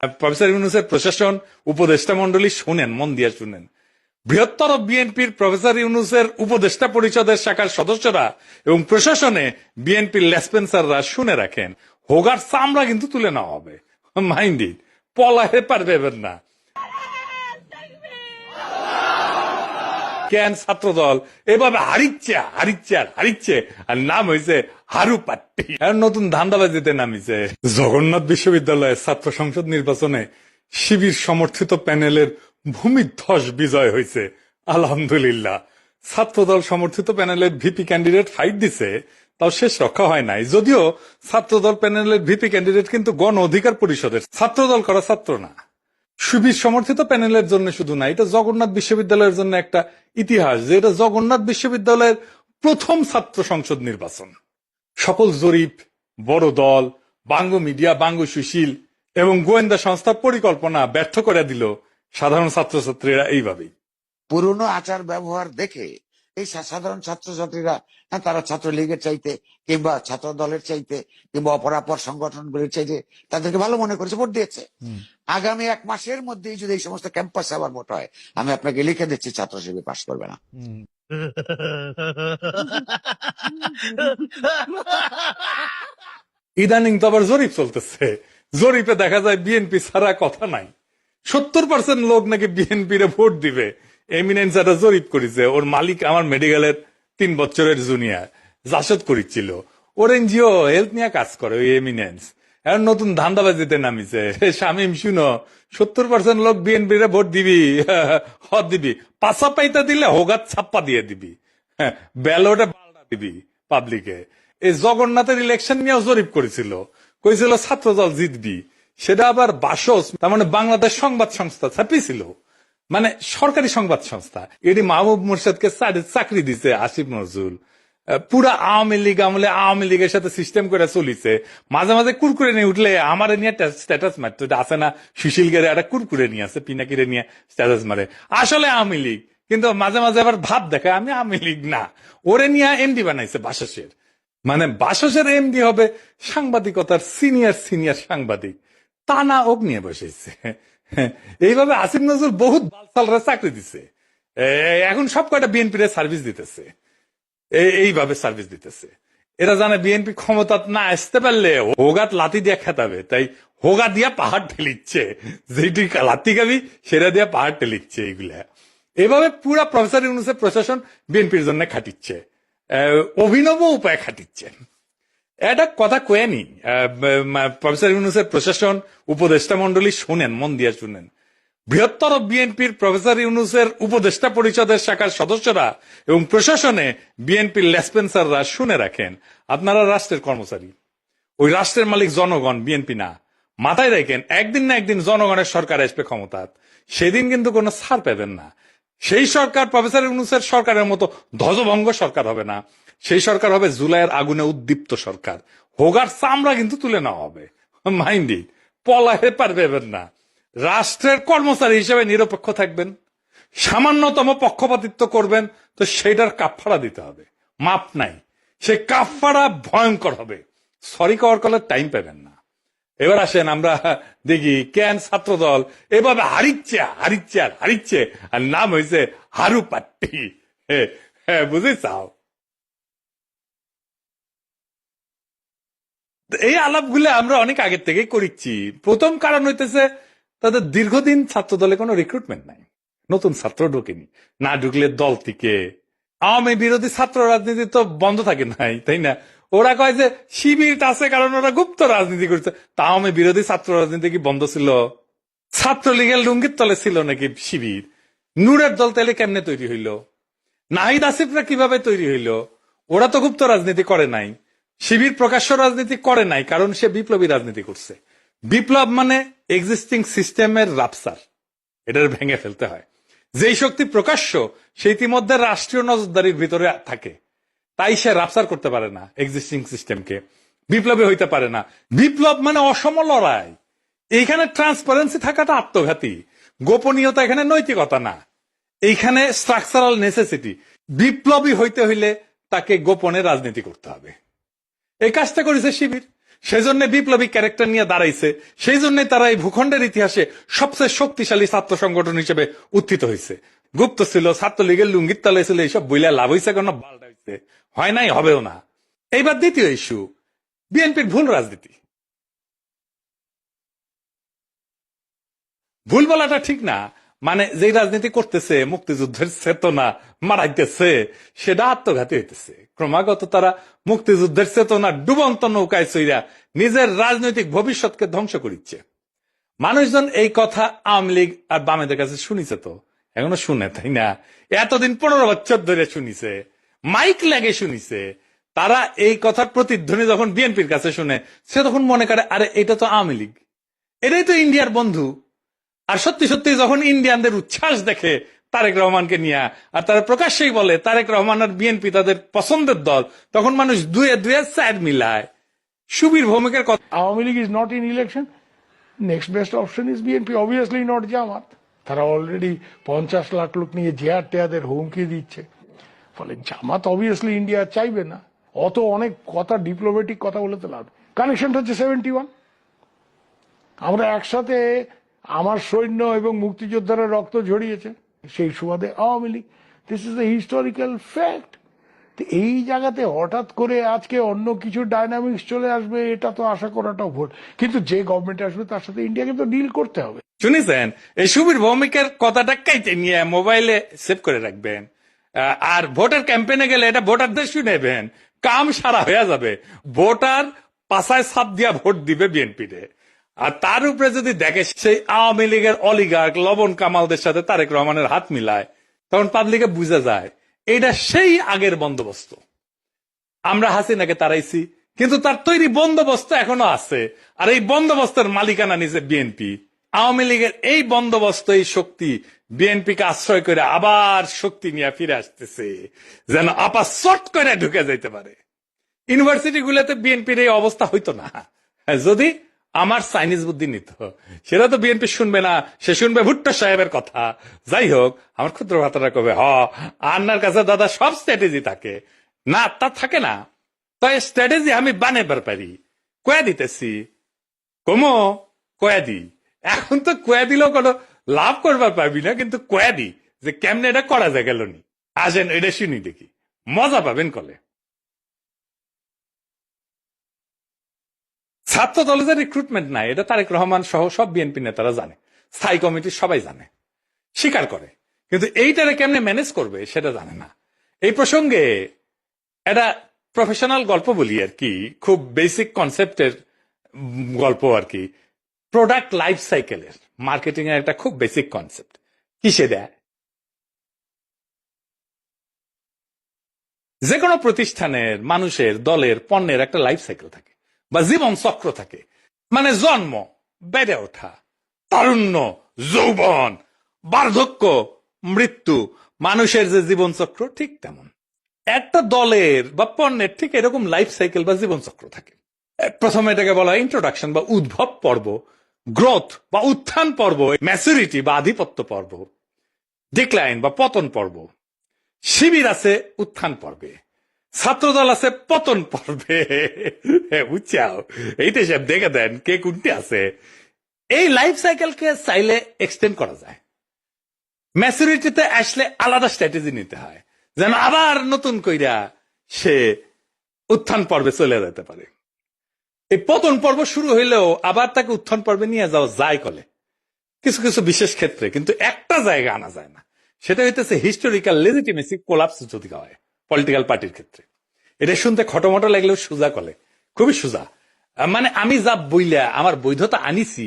Professor ইউনূসের প্রশাসন উপদেষ্টা মন্ডলী শুনেন, মন দিয়ে শুনেন। বৃহত্তর বিএনপির প্রফেসর ইউনূসের উপদেষ্টা পরিষদের শাখার সদস্যরা এবং প্রশাসনে বিএনপির লেসপেন্সাররা শুনে রাখেন, হোগার চামড়া কিন্তু তুলে নেওয়া হবে। মাইন্ড ইট, পলাহে পারবেন না। কেন ছাত্রদল এভাবে হারিচ্ছে আর নাম হয়েছে হারু পাট্টি। নতুন ধান্দাবাজিতে নামিছে। জগন্নাথ বিশ্ববিদ্যালয়ের ছাত্র সংসদ নির্বাচনে শিবির সমর্থিত প্যানেলের ভূমিধ্বস বিজয় হয়েছে, আলহামদুলিল্লাহ। ছাত্রদল সমর্থিত প্যানেলের ভিপি ক্যান্ডিডেট ফাইট দিছে, তাও শেষ রক্ষা হয় নাই। যদিও ছাত্রদল প্যানেলের ভিপি ক্যান্ডিডেট কিন্তু গণ অধিকার পরিষদের, ছাত্রদল করা ছাত্র না। শিবির সমর্থিত প্যানেলের জন্য শুধু না, এটা জগন্নাথ বিশ্ববিদ্যালয়ের জন্য একটা ইতিহাস যে এটা জগন্নাথ বিশ্ববিদ্যালয়ের প্রথম ছাত্র সংসদ নির্বাচন। সকল জরিপ, বড় দল, বাংলা মিডিয়া, বাংলা সুশীল এবং গোয়েন্দা সংস্থার পরিকল্পনা ব্যর্থ করে দিল সাধারণ ছাত্রছাত্রীরা এইভাবেই। পুরনো আচার ব্যবহার দেখে এই সাধারণ ছাত্রছাত্রীরা তারা ছাত্রলীগের চাইতে কিংবা ছাত্র দলের চাইতে কিংবা অপরাপর সংগঠনগুলির চাইতে তাদেরকে ভালো মনে করেছে, ভোট দিয়েছে। আগামী 1 মাসের মধ্যেই যদি এই সমস্ত ক্যাম্পাসে আবার ভোট হয়, আমি আপনাকে লিখে দিচ্ছি ছাত্র শিবির পাশ করবে না। ইদানিং তো আবার জরিপ চলতেছে, জরিপে দেখা যায় বিএনপি ছাড়া কথা নাই। 70% লোক নাকি বিএনপির ভোট দিবে। এমিনেন্স একটা জরিপ করেছে, ওর মালিক আমার মেডিকেলের 3 বছরের জুনিয়র জাসদ করেছিল। ওর এনজিও হেলথ নিয়ে কাজ করে ওই এমিনেন্স। এখন নতুন ধান্দাবাজিতে নামিছে। শামীম শুনো, 70% লোক বিএনপির ভোট দিবি, হদ দিবি, পাশা পাইতা দিলে হোগাত ছাপ্পা দিয়ে দিবি, ব্যালটে পাল্টা দিবি পাবলিকে। এই জগন্নাথের ইলেকশন নিয়েও জরিপ করেছিল, কইছিল ছাত্রদল জিতবি। সেটা আবার বাসস, তার মানে বাংলাদেশ সংবাদ সংস্থা ছাপিয়েছিল, মানে সরকারি সংবাদ সংস্থা। এটি মাহবুব মোর্শেদকে চাকরি দিছে আসিফ নজরুল। পুরা আওয়ামী লীগ আমলে আওয়ামী লীগের সাথে সিস্টেম করে চলিছে। মাঝে মাঝে কুরকুরে নিয়ে উঠলে আমার নিয়ে স্ট্যাটাস মারতো, এটা আছে না সুশীল গেরে একটা কুরকুরে নিয়ে আছে, পিনাকিরে নিয়ে স্ট্যাটাস মারে, আসলে আওয়ামী লীগ। কিন্তু মাঝে মাঝে আবার ভাব দেখায় আমি আওয়ামী লীগ না। ওরে নিয়ে এমডি বানাইছে বাসসের, মানে বাসসের এমডি হবে সাংবাদিকতার সিনিয়র সাংবাদিক, তা না ওক নিয়ে বসেছে। এইভাবে আসিফ নজরুল বহুত বালসালরা চাকরি দিছে, এখন সব কয়টা বিএনপির সার্ভিস দিতেছে, এইভাবে সার্ভিস দিতেছে। এরা জানে বিএনপি ক্ষমতা না আসতে পারলে হোগাত লাথি দিয়ে খেতাবে, তাই হোগা দিয়া পাহাড় ঠেলিচ্ছে, যেটি লাথি খাবি সেটা দিয়া পাহাড় ঠেলিচ্ছে। এইগুলা এভাবে পুরা প্রফেসর ইউনূসের প্রশাসন বিএনপির জন্য খাটিচ্ছে, অভিনব উপায় খাটিচ্ছে। এটা কথা কয়েনি, প্রফেসর ইউনূসের প্রশাসন উপদেষ্টা মন্ডলী শুনেন, মন দিয়ে শুনেন। বৃহত্তর বিএনপির প্রফেসর ইউনূসের উপদেষ্টা পরিষদের শাখার সদস্যরা এবং প্রশাসনে বিএনপির লেসপেন্সাররা শুনে রাখেন, আপনারা রাষ্ট্রের কর্মচারী, ওই রাষ্ট্রের মালিক জনগণ, বিএনপি না। মাথায় রাখেন, একদিন না একদিন জনগণের সরকার আসবে ক্ষমতা, সেদিন কিন্তু কোনো ছাড় পাবেন না। সেই সরকার প্রফেসর ইউনূসের সরকারের মতো ধ্বজভঙ্গ সরকার হবে না, সেই সরকার হবে জুলাইয়ের আগুনে উদ্দীপ্ত সরকার। হোগার চামড়া কিন্তু তুলে নেওয়া হবে। মাইন্ড ইট, পলাহে পারবেন না। রাষ্ট্রের কর্মচারী হিসেবে নিরপেক্ষ থাকবেন, সামান্যতম পক্ষপাতিত্ব করবেন তো সেইটার কাফফারা দিতে হবে, মাপ নাই। সেই কাফফারা ভয়ঙ্কর হবে, সরি কওয়ার কলার টাইম পাবেন না। এবার আসেন আমরা দেখি কেন ছাত্রদল এভাবে হারিচ্ছে আর নাম হয়েছে হারু পাট্টি। হ্যাঁ বুঝে চাও। এই আলাপগুলো আমরা অনেক আগের থেকেই করিচ্ছি। প্রথম কারণ হইতেছে তাদের দীর্ঘদিন ছাত্র দলে কোনো রিক্রুটমেন্ট নাই, নতুন ছাত্র ঢুকেনি, না ঢুকলে দল থেকে আওয়ামী বিরোধী ছাত্র রাজনীতি তো বন্ধ থাকে নাই, তাই না? ওরা কয় যে শিবির আছে কারণ ওরা গুপ্ত রাজনীতি করছে, তা আওয়ামী বিরোধী ছাত্র রাজনীতি কি বন্ধ ছিল? ছাত্রলীগের লুঙ্গির তলে ছিল নাকি শিবির? নূরের দল তাইলে কেমনে তৈরি হইল? নাহিদ আসিফরা কিভাবে তৈরি হইল? ওরা তো গুপ্ত রাজনীতি করে নাই, শিবির প্রকাশ্য রাজনীতি করে নাই, কারণ সে বিপ্লবী রাজনীতি করছে। বিপ্লব মানে এক্সিস্টিং সিস্টেমের রাপসার, এটার ভেঙে ফেলতে হয়। যেই শক্তি প্রকাশ্য সে ইতিমধ্যে রাষ্ট্রীয় নজরদারির ভিতরে থাকে, তাই সে রাপসার করতে পারে না এক্সিস্টিং সিস্টেমকে, বিপ্লবী হইতে পারে না। বিপ্লব মানে অসম লড়াই, এইখানে ট্রান্সপারেন্সি থাকাটা আত্মঘাতী, গোপনীয়তা এখানে নৈতিকতা না, এইখানে স্ট্রাকচারাল নেসেসিটি। বিপ্লবী হইতে হইলে তাকে গোপনে রাজনীতি করতে হবে। এই কাজটা করেছে শিবির। সেই জন্য বিপ্লবী ক্যারেক্টার নিয়ে দাঁড়াইছে, সেই জন্য তারা এই ভূখণ্ডের ইতিহাসে সবচেয়ে শক্তিশালী ছাত্র সংগঠন হিসেবে উত্থিত হয়েছে। গুপ্ত ছিল, ছাত্রলীগের লুঙ্গির তলায় ছিল, এইসব বইলা লাভ হয়েছে কেন? বালটা হয়েছে, হয় নাই, হবেও না। এইবার দ্বিতীয় ইস্যু, বিএনপির ভুল রাজনীতি। ভুল বলাটা ঠিক না, মানে যে রাজনীতি করতেছে, মুক্তিযুদ্ধের চেতনা মারাইতেছে, সেটা আত্মঘাতী হইতেছে। ক্রমাগত তারা মুক্তিযুদ্ধের চেতনা ডুবন্ত নৌকায় চইরা নিজের রাজনৈতিক ভবিষ্যৎকে ধ্বংস করিচ্ছে। মানুষজন এই কথা আওয়ামী লীগ আর বামেদের কাছে শুনিছে, তো এখনো শুনে, তাই না? এতদিন 15 বছর ধরে শুনিছে, মাইক লাগে শুনিছে। তারা এই কথার প্রতিধ্বনি যখন বিএনপির কাছে শুনে, সে তখন মনে করে আরে এটা তো আওয়ামী লীগ, এটাই তো ইন্ডিয়ার বন্ধু। আর সত্যি সত্যি যখন ইন্ডিয়ানদের উচ্ছ্বাস দেখে তারেক রহমানকে নিয়ে, আর তারা প্রকাশ্যেই বলে তারেক রহমান আর বিএনপি তাদের পছন্দের দল, তখন মানুষ দুয়ে দুয়ে চার মিলায়। সুবীর ভৌমিকের কথা, Awami League is not in election. Next best option is BNP, obviously not জামাত। তারা অলরেডি 50 লাখ লোক নিয়ে জিয়ার টেয়াদের হুমকি দিচ্ছে। ফলে জামাত অবভিয়াসলি ইন্ডিয়া চাইবে না। অত অনেক কথা, ডিপ্লোম্যাটিক কথা বলে তো লাভ। কানেকশনটা হচ্ছে 71। আমরা একসাথে, আমার সৈন্য এবং মুক্তিযোদ্ধারা রক্ত ঝরিয়েছে, সেই সুবাদে Awami League. This is the historical fact. এই জায়গাতে হঠাৎ করে আজকে অন্য কিছু ডাইনামিক্স চলে আসবে, এটা তো আশা করাটাও ভুল। কিন্তু যে গভর্নমেন্ট আসবে তার সাথে ইন্ডিয়াকে তো ডিল করতে হবে। শুনেছেন? এই সুবীর ভৌমিকের কথাটা কাইতে নিয়ে মোবাইলে সেভ করে রাখবেন, আর ভোটার ক্যাম্পেইনে গেলে এটা ভোটারদের শুনেবেন, কাম সারা হয়ে যাবে। ভোটার পাশায় ছাপ দিয়া ভোট দিবে বিএনপি রে। আর তার উপরে যদি দেখে সেই আওয়ামী লীগের অলিগার্ক লবণ কামালদের সাথে তারেক রহমানের হাত মিলায়, তখন পাবলিকে বুঝে যায় এটা সেই আগের বন্দোবস্ত। আমরা হাসিনাকে তাড়াইছি, কিন্তু তার তৈরি বন্দোবস্ত এখনো আছে, আর এই বন্দোবস্তের মালিকানা নিজে বিএনপি। আওয়ামী লীগের এই বন্দোবস্ত, এই শক্তি বিএনপিকে আশ্রয় করে আবার শক্তি নিয়ে ফিরে আসতেছে, যেন আপা চট করে ঢুকে যাইতে পারে। ইউনিভার্সিটি গুলোতে বিএনপির এই অবস্থা হইতো না যদি আমার চাইনিজ বুদ্ধি নিত। সেটা তো বিএনপি শুনবে না, সে শুনবে ভুট্টো সাহেবের কথা। যাই হোক, আমার ক্ষুদ্র ভাতারা কবে আন্নার কাছে দাদা সব স্ট্র্যাটেজি থাকে না, তা থাকে না। তাই স্ট্র্যাটেজি আমি বানাবার পারি, কয়া দিতেছি, কমো কয়া দি। এখন তো কয়া দিলেও কোনো লাভ করবার পারবি না, কিন্তু কয়া দি যে কেমনে এটা করা যায় গেল নি। আসেন এটা শুনি দেখি, মজা পাবেন কলে। ছাত্র দলে যে রিক্রুটমেন্ট নাই, এটা তারেক রহমান সহ সব বিএনপি নেতারা জানে, স্থায়ী কমিটির সবাই জানে, স্বীকার করে, কিন্তু এইটারে কেমনে ম্যানেজ করবে সেটা জানে না। এই প্রসঙ্গে একটা প্রফেশনাল গল্প বলি আর কি, খুব বেসিক কনসেপ্টের গল্প আর কি। প্রোডাক্ট লাইফ সাইকেলের মার্কেটিং এর একটা খুব বেসিক কনসেপ্ট। কিসে দেয়? যে কোনো প্রতিষ্ঠানের, মানুষের, দলের, পণ্যের একটা লাইফ সাইকেল থাকে বা জীবন চক্র থাকে। মানে জন্ম, বেড়ে ওঠা, তারুণ্য, যৌবন, বার্ধক্য, মৃত্যু, মানুষের যে জীবন চক্র ঠিক তেমন একটা দলের বা পণ্যের ঠিক এরকম লাইফ সাইকেল বা জীবন চক্র থাকে। প্রথমে এটাকে বলা হয় ইন্ট্রোডাকশন বা উদ্ভব পর্ব, গ্রোথ বা উত্থান পর্ব, ম্যাচুরিটি বা আধিপত্য পর্ব, ডিক্লাইন বা পতন পর্ব। শিবির আছে উত্থান পর্বে, ছাত্রদল আছে পতন পর্বে। বুঝছাও? এইটা সব দেখে দেন কে কোনটি আছে। এই লাইফ সাইকেলকে চাইলে এক্সটেন্ড করা যায়। ম্যাচুরিটিতে আসলে আলাদা স্ট্র্যাটেজি নিতে হয়, যেন আবার নতুন কইরা সে উত্থান পর্বে চলে যেতে পারে। এই পতন পর্ব শুরু হইলেও আবার তাকে উত্থান পর্বে নিয়ে যাওয়া যায় কলে কিছু কিছু বিশেষ ক্ষেত্রে, কিন্তু একটা জায়গা আনা যায় না। সেটা হইতেছে হিস্টোরিক্যাল লেজিটিমেসি কোলাপস যদি হয় পলিটিক্যাল পার্টির ক্ষেত্রে। এটা শুনতে খটোমটো লাগলেও সোজা কলে, খুবই সোজা। মানে আমি যা বইলা আমার বৈধতা আনিছি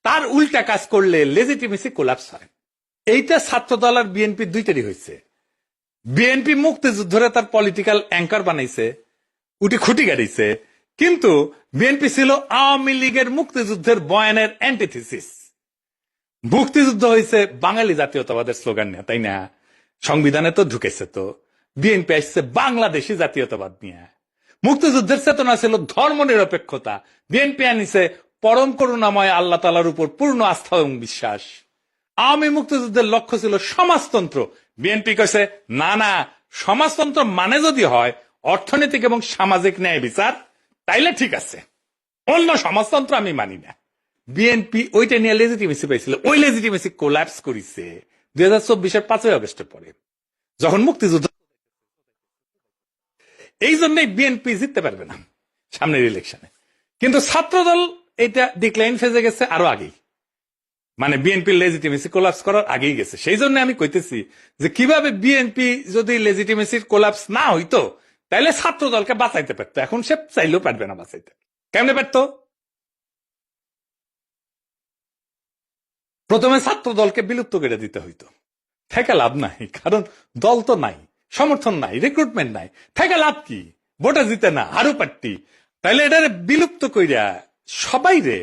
তার উল্টা কাজ করলে লেজিটিমেসি কোলাপস হয়। এইটা ছাত্রদল আর বিএনপি দুইটারই হয়েছে। বিএনপি মুক্তিযুদ্ধরে তার পলিটিক্যাল অ্যাঙ্কার বানাইছে, উটি খুঁটি গাড়িছে, কিন্তু বিএনপি ছিল আওয়ামী লীগের মুক্তিযুদ্ধের বয়ানের অ্যান্টিথিসিস। মুক্তিযুদ্ধ হয়েছে বাঙালি জাতীয়তাবাদের স্লোগান নিয়ে, তাই না? সংবিধানে তো ঢুকেছে। তো বিএনপি আসছে বাংলাদেশি জাতীয়তাবাদ নিয়ে। মুক্তিযুদ্ধের চেতনা ছিল ধর্ম নিরপেক্ষতা, বিএনপি আনিছে পরম করুণাময় আল্লাহ তাআলার উপর পূর্ণ আস্থা এবং বিশ্বাস। আওয়ামী মুক্তিযুদ্ধের লক্ষ্য ছিল সমাজতন্ত্র, বিএনপি কইছে না না, সমাজতন্ত্র মানে যদি হয় অর্থনৈতিক এবং সামাজিক ন্যায় বিচার, তাইলে ঠিক আছে। অন্য সমাজতন্ত্র আমি মানি না। বিএনপি ওইটা নিয়ে লেজিটিমেসি পাইছিল, ওই লেজিটিমেসি কোল্যাপস করেছে 2024-এর 5ই আগস্টের পরে, যখন মুক্তিযুদ্ধ। এই জন্যই বিএনপি জিততে পারবে না সামনের ইলেকশনে। কিন্তু ছাত্রদল এটা ডিক্লাইন ফেজে গেছে আরো আগেই, মানে বিএনপির লেজিটিমেসি কোলাপস করার আগেই গেছে। সেই জন্য আমি কইতেছি যে কিভাবে বিএনপি যদি লেজিটিমেসির কোলাপস না হইতো তাহলে ছাত্র দলকে বাঁচাইতে পারতো, এখন সে চাইলেও পারবে না বাঁচাইতে। কেমনে পারতো? প্রথমে ছাত্র দলকে বিলুপ্ত করে দিতে হইতো, থেকে লাভ নাই, কারণ দল তো নাই, সমর্থন নাই, রিক্রুটমেন্ট নাই, থেকে লাভ কি? ভোটে জিতে না, আরো পার্টি। তাইলে এটা বিলুপ্ত কইরা সবাই রে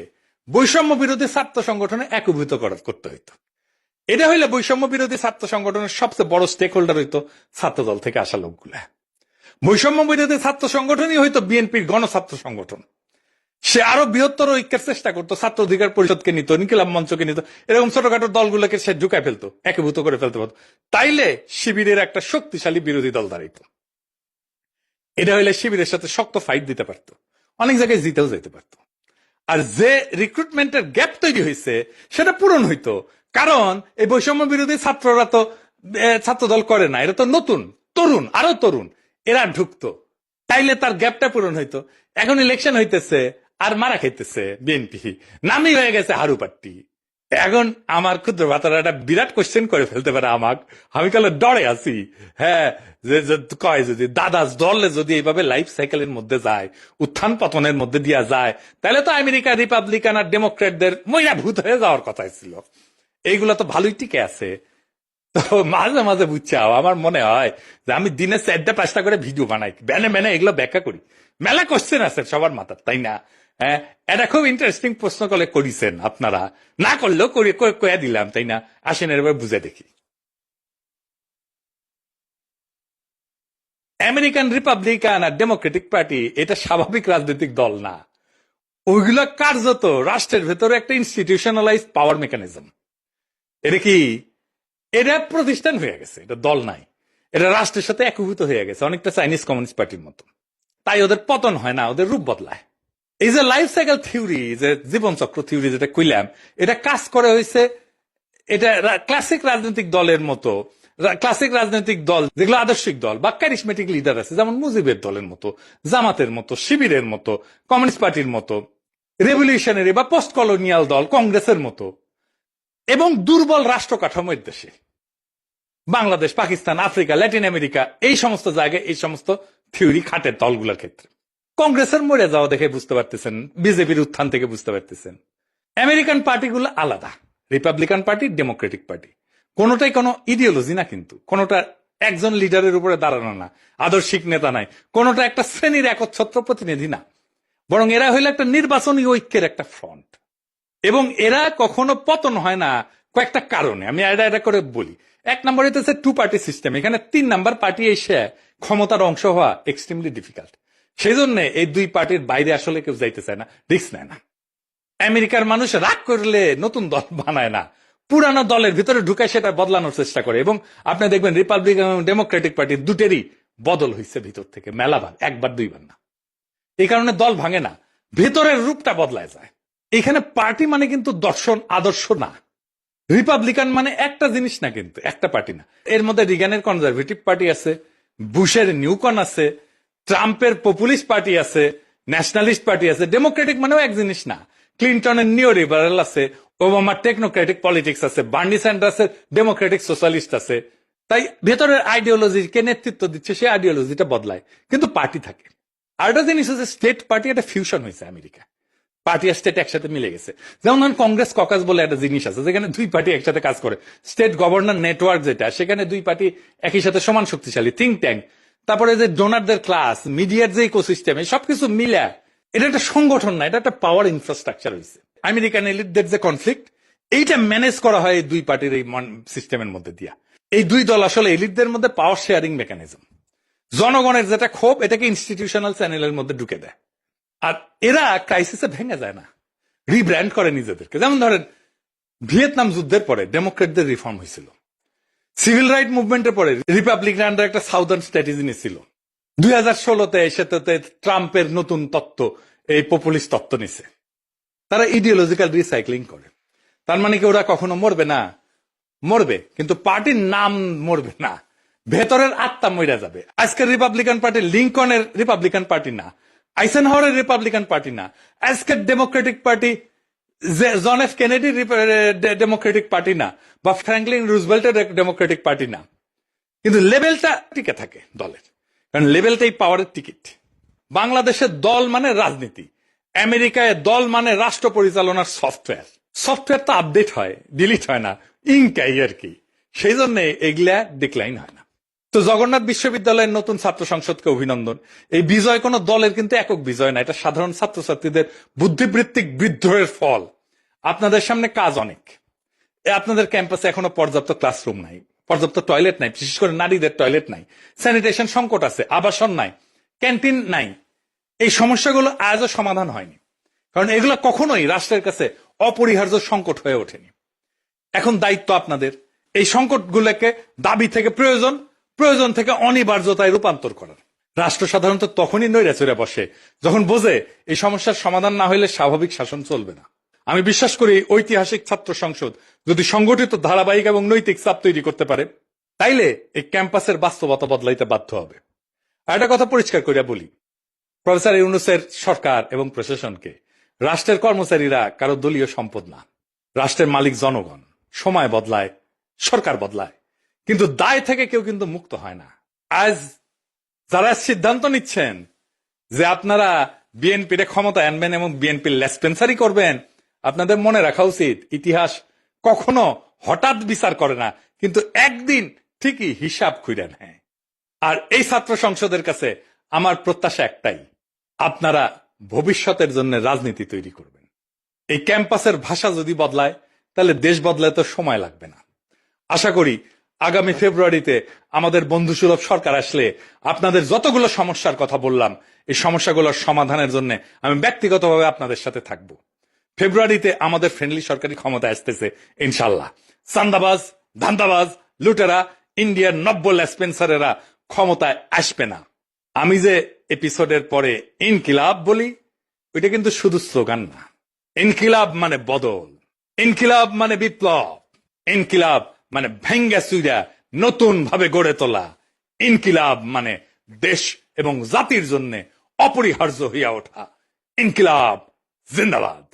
বৈষম্য বিরোধী ছাত্র সংগঠনে একীভূত করতে হইতো। এটা হইলে বৈষম্য বিরোধী ছাত্র সংগঠনের সবচেয়ে বড় স্টেক হোল্ডার হইতো ছাত্র দল থেকে আসা লোকগুলা। বৈষম্য বিরোধী ছাত্র সংগঠনই হইতো বিএনপির গণছাত্র সংগঠন। সে আরো বৃহত্তর ঐক্যের চেষ্টা করতো, ছাত্র অধিকার পরিষদকে নিত, ইনকিলাব মঞ্চকে নিত, এরকম ছোটখাটো দলগুলোকে সে ঢুকায় ফেলতো, একীভূত করে ফেলতে পারতো। তাইলে শিবিরের একটা শক্তিশালী বিরোধী দল দাঁড়াইতো। এটা হইলে শিবিরের সাথে শক্ত ফাইট দিতে পারতো, অনেক জায়গায় জিতেও যেতে পারতো। আর যে রিক্রুটমেন্টের গ্যাপ তৈরি হয়েছে সেটা পূরণ হইতো, কারণ এই বৈষম্য বিরোধী ছাত্ররা তো ছাত্র দল করে না, এরা তো নতুন তরুণ, আরো তরুণ, এরা ঢুকতো, তাইলে তার গ্যাপটা পূরণ হইতো। এখন ইলেকশন হইতেছে আর মারা খাইতেছে বিএনপি, নামই হয়ে গেছে হারু পার্টি। এখন আমার ক্ষুদ্র ভাতারা একটা বিরাট কোশ্চেন করে ফেলতে পারে আমাকে, আমি কালে ডরে আছি। হ্যাঁ, যে কয় যদি দাদা দলে যদি এইভাবে লাইফ সাইকেলের মধ্যে যায়, উত্থান পতনের মধ্যে দিয়া যায়, তাহলে তো আমেরিকা রিপাবলিকান আর ডেমোক্রেটদের মইরা ভূত হয়ে যাওয়ার কথাই ছিল। এইগুলা তো ভালোই টিকে আছে। তো মাঝে মাঝে বুঝছাও আমার মনে হয় যে আমি দিনে 4-5টা করে ভিডিও বানাই, বেনে বেনে এগুলো ব্যাখ্যা করি। মেলা কোশ্চেন আছে সবার মাথার, তাই না? হ্যাঁ, এটা খুব ইন্টারেস্টিং প্রশ্ন করে করেছেন আপনারা, না করলেও কয়ে দিলাম, তাই না? আসেন এবার বুঝে দেখি। আমেরিকান রিপাবলিকান আর ডেমোক্রেটিক পার্টি এটা স্বাভাবিক রাজনৈতিক দল না, ওইগুলো কার্যত রাষ্ট্রের ভেতরে একটা ইনস্টিটিউশনালাইজড পাওয়ার মেকানিজম। এটা কি, এটা প্রতিষ্ঠান হয়ে গেছে, এটা দল নাই, এটা রাষ্ট্রের সাথে একীভূত হয়ে গেছে, অনেকটা চাইনিজ কমিউনিস্ট পার্টির মতো। তাই ওদের পতন হয় না, ওদের রূপ বদলায়। এই যে লাইফ সাইকেল থিওরি, যে জীবন চক্র থিওরি যেটা কইলাম, এটা কাজ করে হয়েছে, এটা ক্লাসিক রাজনৈতিক দলের মতো, ক্লাসিক রাজনৈতিক দল যেগুলো আদর্শিক দল বা ক্যারিসমেটিক লিডার আছে, যেমন মুজিবের দলের মতো, জামাতের মতো, শিবিরের মতো, কমিউনিস্ট পার্টির মতো, রেভলিউশনারি বা পোস্ট কলোনিয়াল দল কংগ্রেসের মতো, এবং দুর্বল রাষ্ট্র কাঠামোর দেশে Bangladesh, Pakistan, Africa, Latin America, এই সমস্ত জায়গায় এই সমস্ত থিওরি খাটের দলগুলোর ক্ষেত্রে। কংগ্রেসের মরে যাওয়া দেখে বুঝতে পারতেছেন, বিজেপির উত্থান থেকে বুঝতে পারতেছেন। আমেরিকান পার্টিগুলো আলাদা, রিপাবলিকান পার্টি, ডেমোক্রেটিক পার্টি, কোনোটাই কোনো ইডিওলজি না, কিন্তু কোনোটা একজন লিডারের উপরে দাঁড়ানো না, আদর্শিক নেতা নাই, কোনোটা একটা শ্রেণীর একচ্ছত্র প্রতিনিধি না, বরং এরা হইল একটা নির্বাচনী ঐক্যের একটা ফ্রন্ট। এবং এরা কখনো পতন হয় না কয়েকটা কারণে, আমি এটা করে বলি। 1 নম্বর হইতেছে 2 পার্টি সিস্টেম, এখানে 3 নাম্বার পার্টি এসে ক্ষমতার অংশ হওয়া এক্সট্রিমলি ডিফিকাল্ট। সেই জন্য এই 2 পার্টির বাইরে আসলে কেউ যাইতে চায় না, রিস্ক নেয় না। আমেরিকার মানুষ রাগ করলে নতুন দল বানায় না, পুরানো দলের ভিতরে ঢুকায় সেটা বদলানোর চেষ্টা করে। এবং আপনি দেখবেন রিপাবলিকান এবং ডেমোক্রেটিক পার্টি দুটেরই বদল হয়েছে ভিতর থেকে মেলাবার, 1-2 বার না। এই কারণে দল ভাঙে না, ভেতরের রূপটা বদলায় যায়। এখানে পার্টি মানে কিন্তু দর্শন আদর্শ না, রিপাবলিকান মানে একটা জিনিস না, কিন্তু একটা পার্টি না। এর মধ্যে রিগানের কনজারভেটিভ পার্টি আছে, বুশের নিউকন আছে, ট্রাম্পের পপুলিস্ট পার্টি আছে, ন্যাশনালিস্ট পার্টি আছে। ডেমোক্রেটিক মানেও এক জিনিস না, ক্লিন্টনের নিও লিবারাল আছে, ওবামার টেকনোক্রেটিক পলিটিক্স আছে, বার্নি স্যান্ডার্সের ডেমোক্রেটিক সোশ্যালিস্ট আছে। তাই ভেতরের আইডিওলজিকে নেতৃত্ব দিচ্ছে, সেই আইডিওলজিটা বদলায়, কিন্তু পার্টি থাকে। আরেকটা জিনিস হচ্ছে স্টেট পার্টি, একটা ফিউশন হয়েছে আমেরিকা, পার্টি আর স্টেট একসাথে মিলে গেছে। যেমন কংগ্রেস ককাস বলে একটা জিনিস আছে, যেখানে 2 পার্টি একসাথে কাজ করে। স্টেট গভর্নর নেটওয়ার্ক যেটা, সেখানে 2 পার্টি একই সাথে সমান শক্তিশালী, থিঙ্ক ট্যাঙ্ক, তারপরে যে ডোনারদের ক্লাস, মিডিয়ার যে ইকোসিস্টেম, সবকিছু মিলে এটা একটা সংগঠন না, এটা একটা পাওয়ার ইনফ্রাস্ট্রাকচার হয়েছে। আমেরিকান এলিটদের যে কনফ্লিক্ট, এইটা ম্যানেজ করা হয় এই 2 পার্টির এই সিস্টেমের মধ্যে দিয়া। এই 2 দল আসলে এলিটদের মধ্যে পাওয়ার শেয়ারিং মেকানিজম, জনগণের যেটা ক্ষোভ এটাকে ইনস্টিটিউশনাল চ্যানেলের মধ্যে ঢুকে দেয়। আর এরা ক্রাইসিসে ভেঙে যায় না, রিব্র্যান্ড করে নিজেদেরকে। যেমন ধরেন ভিয়েতনাম যুদ্ধের পরে ডেমোক্রেটদের রিফর্ম হয়েছিল, সিভিল রাইট মুভমেন্টের পরে রিপাবলিকানরা একটা সাউদার্ন স্ট্র্যাটেজি নিয়েছিল, 2016-তে সেটাতে ট্রাম্পের নতুন তত্ত্ব, এই পপুলিস্ট তত্ত্ব নিছে, তারা ইডিওলজিক্যাল রিসাইক্লিং করে। তার মানে কি ওরা কখনো মরবে না? মরবে, কিন্তু পার্টির নাম মরবে না, ভেতরের আত্মা মরে যাবে। আজকের রিপাবলিকান পার্টি লিঙ্কনের রিপাবলিকান পার্টি না, আইসেনহাওয়ারের রিপাবলিকান পার্টি না, আজকের Democratic party John F Kennedy Democratic party না, বা ফ্র্যাঙ্কলিন রুজভেল্টের ডেমোক্রেটিক পার্টি না, কিন্তু লেভেলটা টিকে থাকে দলের, কারণ লেভেলটাই পাওয়ারের টিকিট। বাংলাদেশের দল মানে রাজনীতি, আমেরিকায় দল মানে রাষ্ট্র পরিচালনার সফটওয়্যার। সফটওয়্যার তো আপডেট হয়, ডিলিট হয় না, ইনকাই আর কি, সেই জন্য এগুলা ডিক্লাইন হয় না। তো জগন্নাথ বিশ্ববিদ্যালয়ের নতুন ছাত্র সংসদকে অভিনন্দন। এই বিজয় কোন দলের কিন্তু একক বিজয় না, এটা সাধারণ ছাত্রছাত্রীদের বুদ্ধিবৃত্তিক বিদ্রোহের ফল। আপনাদের সামনে কাজ অনেক। আপনাদের ক্যাম্পাসে এখনো পর্যাপ্ত ক্লাসরুম নাই, পর্যাপ্ত টয়লেট নাই, বিশেষ করে নারীদের টয়লেট নাই, স্যানিটেশন সংকট আছে, আবাসন নাই, ক্যান্টিন নাই। এই সমস্যাগুলো আজও সমাধান হয়নি, কারণ এগুলো কখনোই রাষ্ট্রের কাছে অপরিহার্য সংকট হয়ে ওঠেনি। এখন দায়িত্ব আপনাদের এই সংকটগুলোকে দাবি থেকে প্রয়োজন, প্রয়োজন থেকে অনিবার্যতায় রূপান্তর করার। রাষ্ট্র সাধারণত তখনই নৈরাচরে বসে যখন বোঝে এই সমস্যার সমাধান না হলে স্বাভাবিক শাসন চলবে না। আমি বিশ্বাস করি ঐতিহাসিক ছাত্র সংসদ যদি সংগঠিত, ধারাবাহিক এবং নৈতিক চাপ তৈরি করতে পারে, তাইলে এই ক্যাম্পাসের বাস্তবতা বদলাইতে বাধ্য হবে। আর একটা কথা পরিষ্কার করে বলি, প্রফেসর ইউনূসের সরকার এবং প্রশাসনকে, রাষ্ট্রের কর্মচারীরা কারো দলীয় সম্পদ না, রাষ্ট্রের মালিক জনগণ। সময় বদলায়, সরকার বদলায়, কিন্তু দায় থেকে কেউ কিন্তু মুক্ত হয় না। আজ যারা সিদ্ধান্ত নিচ্ছেন যে আপনারা বিএনপির ক্ষমতা আনবেন এবং বিএনপির লেসপেন্সারি করবেন, আপনাদের মনে রাখা উচিত ইতিহাস কখনো হঠাৎ বিচার করে না, কিন্তু একদিন ঠিকই হিসাব খুঁড়ে নেয়। আর এই ছাত্র সংসদের কাছে আমার প্রত্যাশা একটাই, আপনারা ভবিষ্যতের জন্য রাজনীতি তৈরি করবেন। এই ক্যাম্পাসের ভাষা যদি বদলায়, তাহলে দেশ বদলায় তো সময় লাগবে না। আশা করি আগামী ফেব্রুয়ারিতে আমাদের বন্ধুসুলভ সরকার আসলে আপনাদের যতগুলো সমস্যার কথা বললাম, এই সমস্যাগুলোর সমাধানের জন্য আমি ব্যক্তিগতভাবে আপনাদের সাথে থাকব। ফেব্রুয়ারিতে আমাদের ফ্রেন্ডলি সরকারি ক্ষমতা আসতেছে ইনশাল্লাহ। চান্দাবাজ, ধান্দাবাজ, লুটেরা, ইন্ডিয়ার নব্য লেসপেন্সারেরা ক্ষমতায় আসবে না। আমি যে এপিসোডের পরে ইনকিলাব বলি, ওইটা কিন্তু শুধু স্লোগান না। ইনকিলাব মানে বদল, ইনকিলাব মানে বিপ্লব, ইনকিলাব মানে ভেঙ্গা চুইরা নতুন ভাবে গড়ে তোলা, ইনকিলাব মানে দেশ এবং জাতির জন্য অপরিহার্য হইয়া ওঠা। ইনকিলাব জিন্দাবাদ।